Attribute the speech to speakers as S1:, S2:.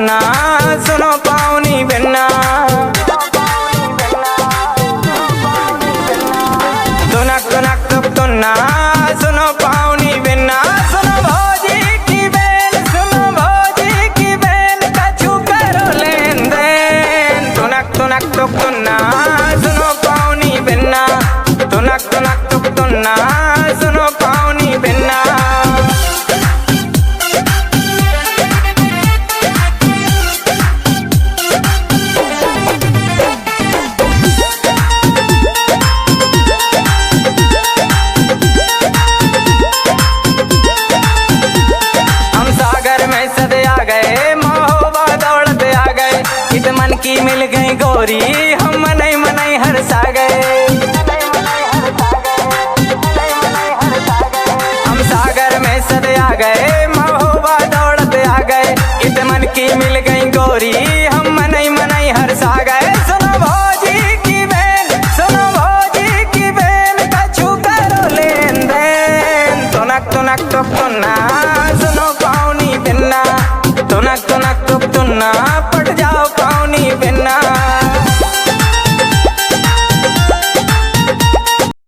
S1: तुन्ना सुनो पावनी बिन्ना तुनक तुनक तुक तुन्ना सुनो पावनी बिन्ना सुनो भौजी की बेल सुनो भौजी की बेल कछु करो लेन देन तुनक तुनक तुक तुन्ना सुनो पावनी बिन्ना तुनक तुनक तुक तुन्ना सुनो पावनी बिन्ना मन की मिल गई गोरी हम मनई मनई हरसा गए हम सागर में सदे आ गए महोबा दौड़त आ गए इत मन की मिल गई गोरी हम मनई मनई हरसा गए सुनो भौजी की बेल सुनो भौजी की बेल कछु करो लेन देन तुनक तुनक तुक तुन्ना सुनो पावनी बिन्ना तुनक तुनक तुक तुन्ना